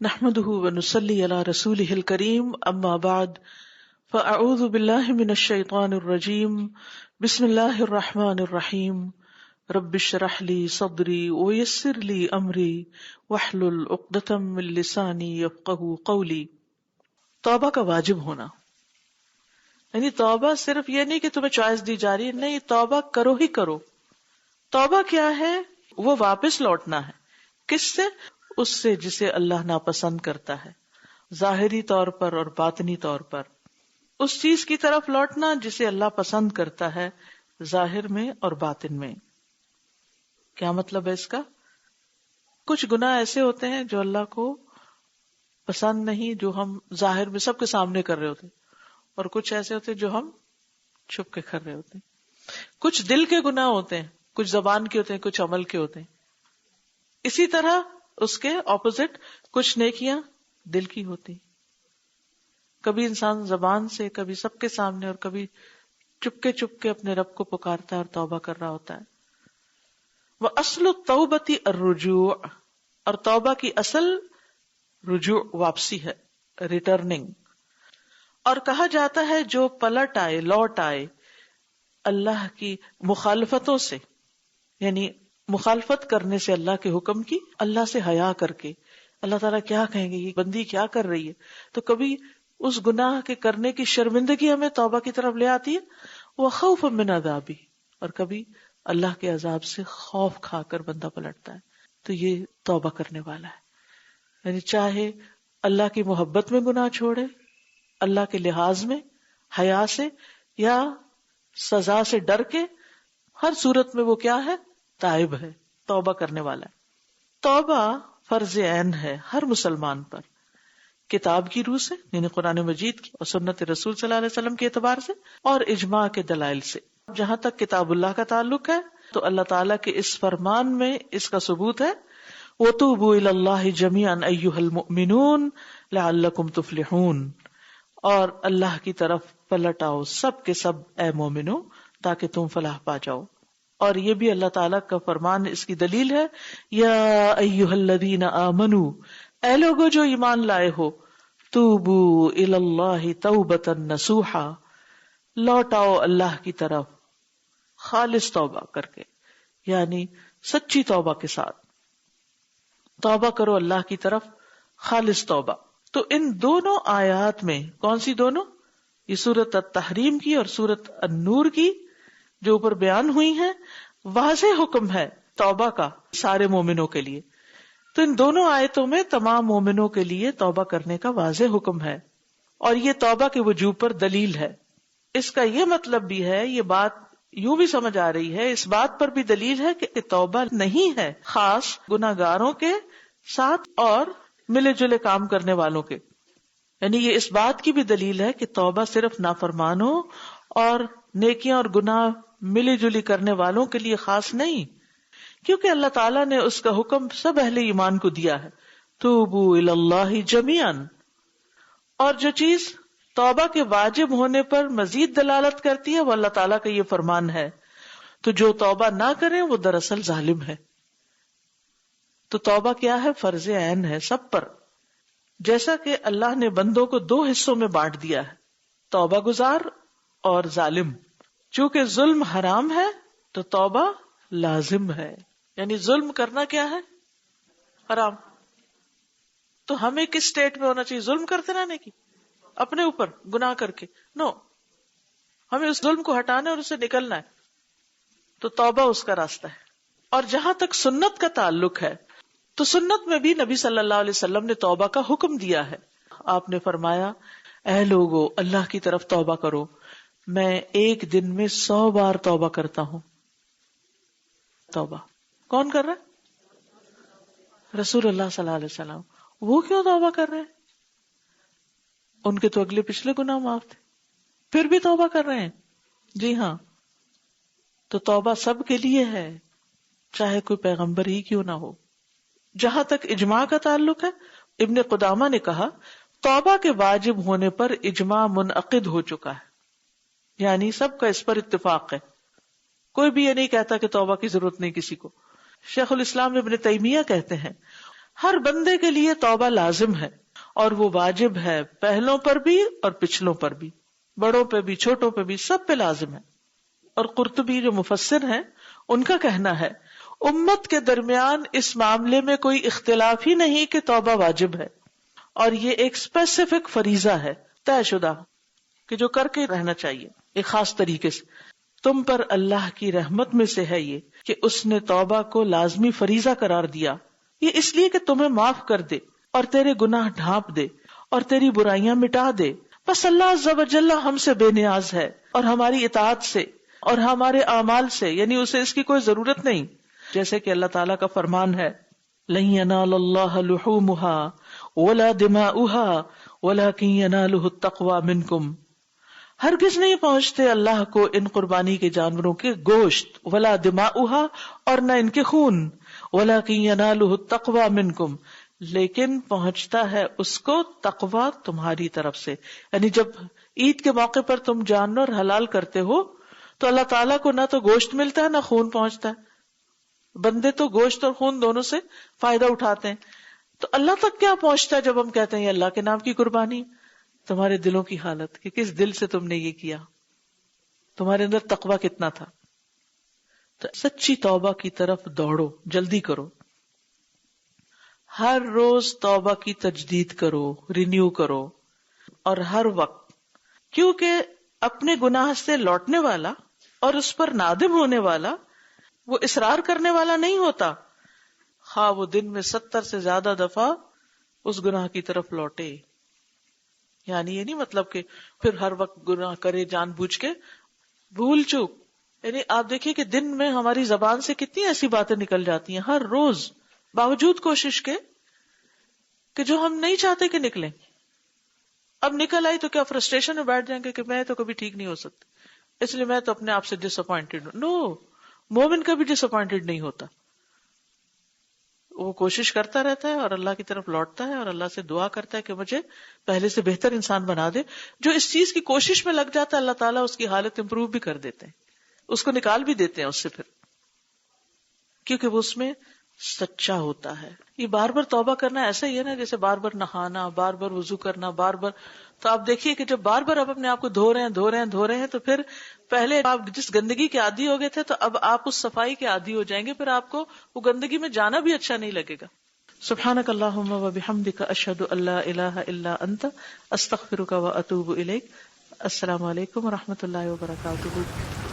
نحمده ونصلي على رسوله الكريم اما بعد فاعوذ بالله من الشيطان الرجيم بسم الله الرحمن الرحيم رب اشرح لي صدري ويسر لي امري واحلل عقدة من لساني يفقهوا قولي۔ توبہ کا واجب ہونا، یعنی توبہ صرف یہ نہیں کہ تمہیں چوائس دی جا رہی ہے، نہیں، توبہ کرو ہی کرو۔ توبہ کیا ہے؟ وہ واپس لوٹنا ہے۔ کس سے؟ اس سے جسے اللہ ناپسند کرتا ہے، ظاہری طور پر اور باطنی طور پر۔ اس چیز کی طرف لوٹنا جسے اللہ پسند کرتا ہے، ظاہر میں اور باطن میں۔ کیا مطلب ہے اس کا؟ کچھ گناہ ایسے ہوتے ہیں جو اللہ کو پسند نہیں، جو ہم ظاہر میں سب کے سامنے کر رہے ہوتے ہیں، اور کچھ ایسے ہوتے ہیں جو ہم چھپ کے کر رہے ہوتے ہیں۔ کچھ دل کے گناہ ہوتے ہیں، کچھ زبان کے ہوتے ہیں، کچھ عمل کے ہوتے ہیں۔ اسی طرح اس کے اپوزٹ کچھ نیکیاں دل کی ہوتی، کبھی انسان زبان سے، کبھی سب کے سامنے، اور کبھی چپ کے اپنے رب کو پکارتا ہے اور توبہ کر رہا ہوتا ہے۔ وَأَصْلُ التَّوْبَةِ الرُّجُوعُ، اور توبہ کی اصل رجوع، واپسی ہے، ریٹرننگ۔ اور کہا جاتا ہے جو پلٹ آئے، لوٹ آئے اللہ کی مخالفتوں سے، یعنی مخالفت کرنے سے اللہ کے حکم کی، اللہ سے حیا کر کے، اللہ تعالیٰ کیا کہیں گے، یہ بندی کیا کر رہی ہے، تو کبھی اس گناہ کے کرنے کی شرمندگی ہمیں توبہ کی طرف لے آتی ہے، وَخَوْفًا مِّنْ عَذَابِهِ، اور کبھی اللہ کے عذاب سے خوف کھا کر بندہ پلٹتا ہے، تو یہ توبہ کرنے والا ہے۔ یعنی چاہے اللہ کی محبت میں گناہ چھوڑے، اللہ کے لحاظ میں، حیا سے، یا سزا سے ڈر کے، ہر صورت میں وہ کیا ہے؟ تائب ہے، توبہ کرنے والا ہے۔ توبہ فرض عین ہے ہر مسلمان پر، کتاب کی روح سے، یعنی قرآن مجید کی اور سنت رسول صلی اللہ علیہ وسلم کے اعتبار سے، اور اجماع کے دلائل سے۔ جہاں تک کتاب اللہ کا تعلق ہے تو اللہ تعالیٰ کے اس فرمان میں اس کا ثبوت ہے، وَتُوبُوا إِلَى اللَّهِ جَمِيعًا أَيُّهَا الْمُؤْمِنُونَ لَعَلَّكُمْ تُفْلِحُونَ، اور اللہ کی طرف پلٹ آؤ سب کے سب اے مومنو، تاکہ تم فلاح پا جاؤ۔ اور یہ بھی اللہ تعالیٰ کا فرمان اس کی دلیل ہے، یا ایھا الذین آمنوا، اے لوگو جو ایمان لائے ہو، توبوا الی اللہ توبۃ نصوحا، لوٹ آؤ اللہ کی طرف خالص توبہ کر کے، یعنی سچی توبہ کے ساتھ۔ توبہ کرو اللہ کی طرف خالص توبہ۔ تو ان دونوں آیات میں، کون سی دونوں؟ یہ سورۃ التحریم کی اور سورۃ النور کی جو اوپر بیان ہوئی ہیں، واضح حکم ہے توبہ کا سارے مومنوں کے لیے۔ تو ان دونوں آیتوں میں تمام مومنوں کے لیے توبہ کرنے کا واضح حکم ہے، اور یہ توبہ کے وجوب پر دلیل ہے۔ اس کا یہ مطلب بھی ہے، یہ بات یوں بھی سمجھ آ رہی ہے، اس بات پر بھی دلیل ہے کہ توبہ نہیں ہے خاص گناہگاروں کے ساتھ اور ملے جلے کام کرنے والوں کے، یعنی یہ اس بات کی بھی دلیل ہے کہ توبہ صرف نافرمانوں اور نیکیاں اور گناہ ملی جلی کرنے والوں کے لیے خاص نہیں، کیونکہ اللہ تعالیٰ نے اس کا حکم سب اہل ایمان کو دیا ہے، توبوا الی اللہ جمیعا۔ اور جو چیز توبہ کے واجب ہونے پر مزید دلالت کرتی ہے وہ اللہ تعالیٰ کا یہ فرمان ہے، تو جو توبہ نہ کرے وہ دراصل ظالم ہے۔ تو توبہ کیا ہے؟ فرض عین ہے سب پر، جیسا کہ اللہ نے بندوں کو دو حصوں میں بانٹ دیا ہے، توبہ گزار اور ظالم۔ چونکہ ظلم حرام ہے تو توبہ لازم ہے، یعنی ظلم کرنا کیا ہے؟ حرام۔ تو ہمیں کس سٹیٹ میں ہونا چاہیے؟ ظلم کرتے رہنے کی، اپنے اوپر گناہ کر کے؟ نو، ہمیں اس ظلم کو ہٹانا اور اسے نکلنا ہے، تو توبہ اس کا راستہ ہے۔ اور جہاں تک سنت کا تعلق ہے تو سنت میں بھی نبی صلی اللہ علیہ وسلم نے توبہ کا حکم دیا ہے۔ آپ نے فرمایا، اے لوگو اللہ کی طرف توبہ کرو، میں ایک دن میں 100 بار توبہ کرتا ہوں۔ توبہ کون کر رہا ہے؟ رسول اللہ صلی اللہ علیہ وسلم۔ وہ کیوں توبہ کر رہے ہیں؟ ان کے تو اگلے پچھلے گناہ معاف تھے، پھر بھی توبہ کر رہے ہیں۔ جی ہاں، تو توبہ سب کے لیے ہے، چاہے کوئی پیغمبر ہی کیوں نہ ہو۔ جہاں تک اجماع کا تعلق ہے، ابن قدامہ نے کہا توبہ کے واجب ہونے پر اجماع منعقد ہو چکا ہے، یعنی سب کا اس پر اتفاق ہے، کوئی بھی یہ نہیں کہتا کہ توبہ کی ضرورت نہیں کسی کو۔ شیخ الاسلام ابن تیمیہ کہتے ہیں، ہر بندے کے لیے توبہ لازم ہے، اور وہ واجب ہے پہلوں پر بھی اور پچھلوں پر بھی، بڑوں پہ بھی چھوٹوں پہ بھی، سب پہ لازم ہے۔ اور قرطبی جو مفسر ہیں ان کا کہنا ہے امت کے درمیان اس معاملے میں کوئی اختلاف ہی نہیں کہ توبہ واجب ہے، اور یہ ایک اسپیسیفک فریضہ ہے طے شدہ کہ جو کر کے رہنا چاہیے ایک خاص طریقے سے۔ تم پر اللہ کی رحمت میں سے ہے یہ کہ اس نے توبہ کو لازمی فریضہ قرار دیا، یہ اس لیے کہ تمہیں معاف کر دے اور تیرے گناہ ڈھانپ دے اور تیری برائیاں مٹا دے۔ بس اللہ عز و جل ہم سے بے نیاز ہے اور ہماری اطاعت سے اور ہمارے اعمال سے، یعنی اسے اس کی کوئی ضرورت نہیں، جیسے کہ اللہ تعالیٰ کا فرمان ہے لن ینال اللہ لحومها ولا دماؤها ولکن ینالہ التقوی منکم، ہرگز نہیں پہنچتے اللہ کو ان قربانی کے جانوروں کے گوشت، ولا دماؤها، اور نہ ان کے خون، ولکن ینالہ التقوی منکم، لیکن پہنچتا ہے اس کو تقوی تمہاری طرف سے۔ یعنی جب عید کے موقع پر تم جانور حلال کرتے ہو تو اللہ تعالیٰ کو نہ تو گوشت ملتا ہے نہ خون پہنچتا ہے، بندے تو گوشت اور خون دونوں سے فائدہ اٹھاتے ہیں، تو اللہ تک کیا پہنچتا ہے جب ہم کہتے ہیں یہ اللہ کے نام کی قربانی؟ تمہارے دلوں کی حالت کہ کس دل سے تم نے یہ کیا، تمہارے اندر تقوی کتنا تھا۔ تو سچی توبہ کی طرف دوڑو، جلدی کرو، ہر روز توبہ کی تجدید کرو، رینیو کرو، اور ہر وقت، کیونکہ اپنے گناہ سے لوٹنے والا اور اس پر نادم ہونے والا وہ اصرار کرنے والا نہیں ہوتا، خواہ وہ دن میں 70 سے زیادہ دفعہ اس گناہ کی طرف لوٹے۔ یعنی یہ نہیں مطلب کہ پھر ہر وقت گناہ کرے جان بوجھ کے، بھول چوک، یعنی آپ دیکھیں کہ دن میں ہماری زبان سے کتنی ایسی باتیں نکل جاتی ہیں ہر روز، باوجود کوشش کے کہ جو ہم نہیں چاہتے کہ نکلیں۔ اب نکل آئی تو کیا فرسٹریشن میں بیٹھ جائیں گے کہ میں تو کبھی ٹھیک نہیں ہو سکتی، اس لیے میں تو اپنے آپ سے ڈس اپوائنٹڈ ہوں۔ نو، مومن کبھی ڈس اپوائنٹڈ نہیں ہوتا، وہ کوشش کرتا رہتا ہے اور اللہ کی طرف لوٹتا ہے اور اللہ سے دعا کرتا ہے کہ مجھے پہلے سے بہتر انسان بنا دے۔ جو اس چیز کی کوشش میں لگ جاتا ہے اللہ تعالیٰ اس کی حالت امپروو بھی کر دیتے ہیں، اس کو نکال بھی دیتے ہیں اس سے، پھر کیونکہ وہ اس میں سچا ہوتا ہے۔ یہ بار بار توبہ کرنا ایسا ہی ہے نا جیسے بار بار نہانا، بار بار وضو کرنا، بار بار، تو آپ دیکھیے کہ جب بار بار آپ اپنے آپ کو دھو رہے ہیں تو پھر پہلے آپ جس گندگی کے عادی ہو گئے تھے تو اب آپ اس صفائی کے عادی ہو جائیں گے، پھر آپ کو وہ گندگی میں جانا بھی اچھا نہیں لگے گا۔ سبحانک اللہم و بحمدک، اشہد ان لا الہ الا انت، استغفرک و اتوب الیک۔ السلام علیکم و رحمۃ اللہ وبرکاتہ۔